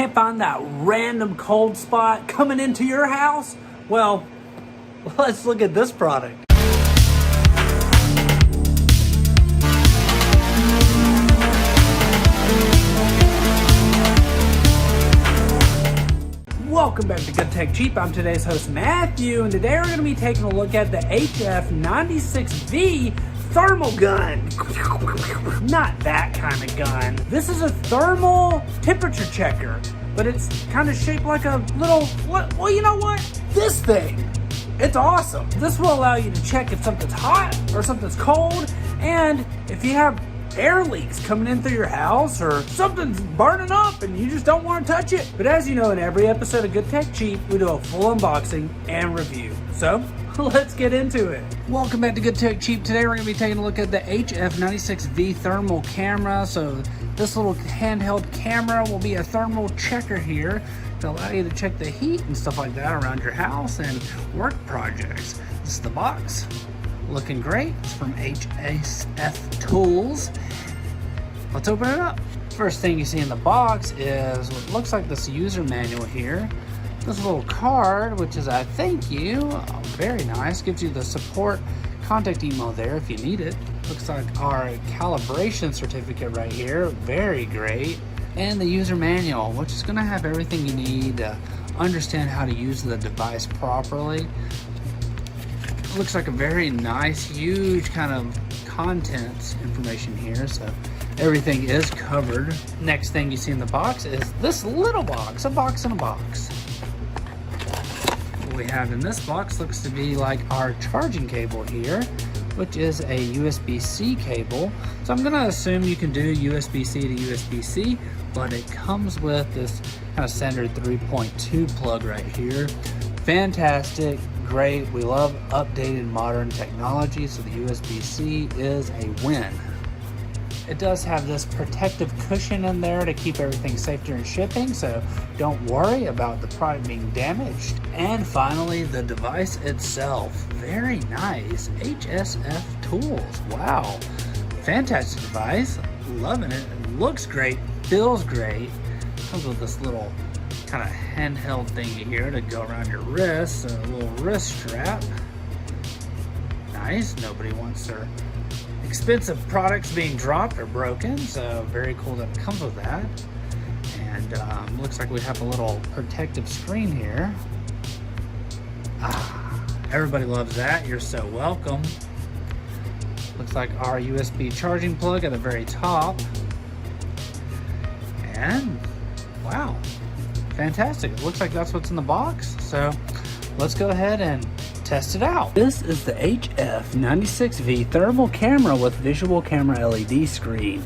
Can't find that random cold spot coming into your house? Well, let's look at this product. Welcome back to Good Tech Cheap. I'm today's host, Matthew, and today we're going to be taking a look at the HF96V thermal gun. Not that kind of gun. This is a thermal temperature checker, but it's kind of shaped like a little, well, you know what? This thing, it's awesome. This will allow you to check if something's hot or something's cold, and if you have air leaks coming in through your house or something's burning up and you just don't want to touch it. But as you know, in every episode of Good Tech Cheap, we do a full unboxing and review. So let's get into it. Welcome back to Good Tech Cheap. Today we're going to be taking a look at the HF96V thermal camera. So this little handheld camera will be a thermal checker here to allow you to check the heat and stuff like that around your house and work projects. This is the box. Looking great. It's from HSFTOOLS. Let's open it up. First thing you see in the box is what looks like this user manual here. This little card, which is a thank you. Very nice. Gives you the support contact email there if you need it. Looks like our calibration certificate right here. Very great. And the user manual, which is going to have everything you need to understand how to use the device properly. Looks like a very nice, huge kind of contents information here, so everything is covered. Next thing you see in the box is this little box, a box in a box. What we have in this box looks to be like our charging cable here, which is a USB-C cable. So I'm gonna assume you can do USB-C to USB-C, but it comes with this kind of standard 3.2 plug right here. Fantastic. Great. We love updated modern technology, so the USB-C is a win. It does have this protective cushion in there to keep everything safe during shipping, so don't worry about the product being damaged. And finally, the device itself. Very nice. HSFTOOLS. Wow. Fantastic device. Loving it. It looks great. Feels great. Comes with this little kind of handheld thingy here to go around your wrist, a little wrist strap. Nice. Nobody wants their expensive products being dropped or broken, so very cool that it comes with that. And looks like we have a little protective screen here. Everybody loves that. You're so welcome. Looks like our USB charging plug at the very top. And wow, fantastic. It looks like that's what's in the box. So let's go ahead and test it out. This is the HF96V thermal camera with visual camera LED screen.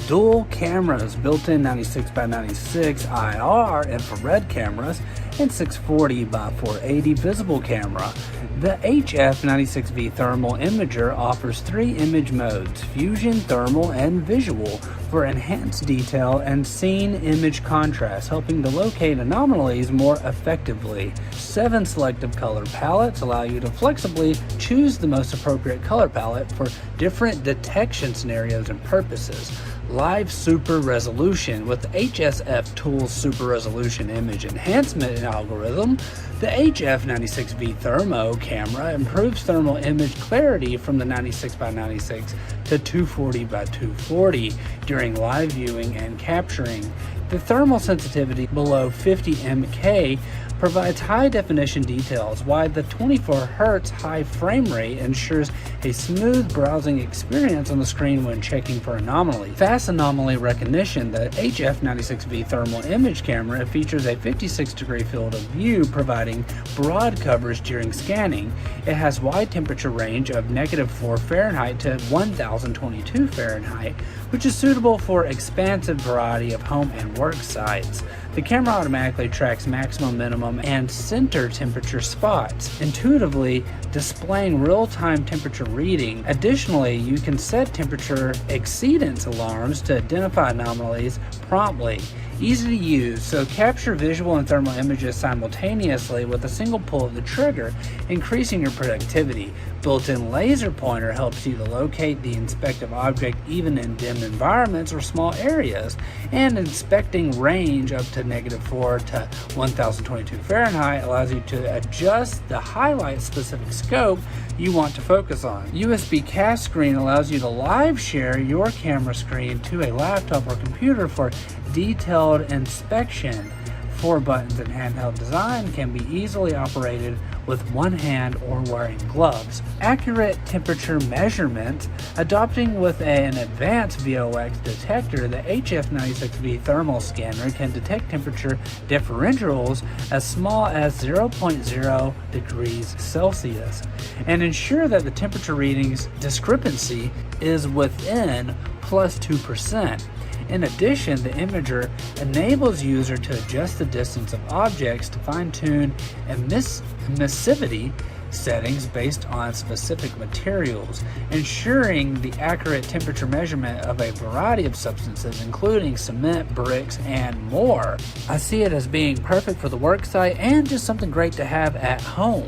Dual cameras, built-in 96x96 IR infrared cameras, and 640x480 visible camera. The HF96V thermal imager offers 3 image modes: fusion, thermal, and visual, for enhanced detail and scene image contrast, helping to locate anomalies more effectively. 7 selective color palettes allow you to flexibly choose the most appropriate color palette for different detection scenarios and purposes. Live super resolution. With the HSFTOOLS super resolution image enhancement algorithm, the HF96V thermo camera improves thermal image clarity from the 96x96 to 240x240 during live viewing and capturing. The thermal sensitivity below 50 mK provides high definition details, while the 24 Hz high frame rate ensures a smooth browsing experience on the screen when checking for anomalies. Fast anomaly recognition. The HF96V thermal image camera features a 56-degree field of view, providing broad coverage during scanning. It has wide temperature range of -4 Fahrenheit to 1022 Fahrenheit, which is suitable for expansive variety of home and work sites. The camera automatically tracks maximum, minimum, and center temperature spots, intuitively displaying real-time temperature reading. Additionally, you can set temperature exceedance alarms to identify anomalies promptly. Easy to use, so capture visual and thermal images simultaneously with a single pull of the trigger, increasing your productivity. Built-in laser pointer helps you to locate the inspective object even in dim environments or small areas, and inspecting range up to -4 to 1022 Fahrenheit allows you to adjust the highlight specific scope you want to focus on. USB cast screen allows you to live share your camera screen to a laptop or computer for detailed inspection. 4 buttons and handheld design can be easily operated with one hand or wearing gloves. Accurate temperature measurement. Adopting with an advanced VOX detector, the HF96V thermal scanner can detect temperature differentials as small as 0.0 degrees Celsius and ensure that the temperature readings discrepancy is within +2%. In addition, the imager enables user to adjust the distance of objects to fine-tune emissivity settings based on specific materials, ensuring the accurate temperature measurement of a variety of substances, including cement, bricks, and more. I see it as being perfect for the work site and just something great to have at home.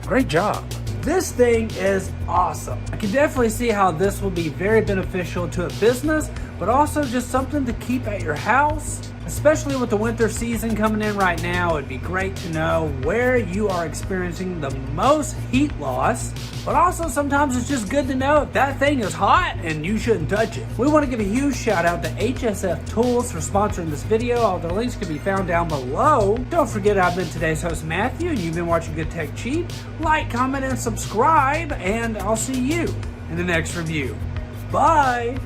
Great job. This thing is awesome. I can definitely see how this will be very beneficial to a business, but also just something to keep at your house. Especially with the winter season coming in right now, it'd be great to know where you are experiencing the most heat loss, but also sometimes it's just good to know if that thing is hot and you shouldn't touch it. We want to give a huge shout out to HSFTOOLS for sponsoring this video. All the links can be found down below. Don't forget, I've been today's host, Matthew, and you've been watching Good Tech Cheap. Like, comment, and subscribe, and I'll see you in the next review. Bye!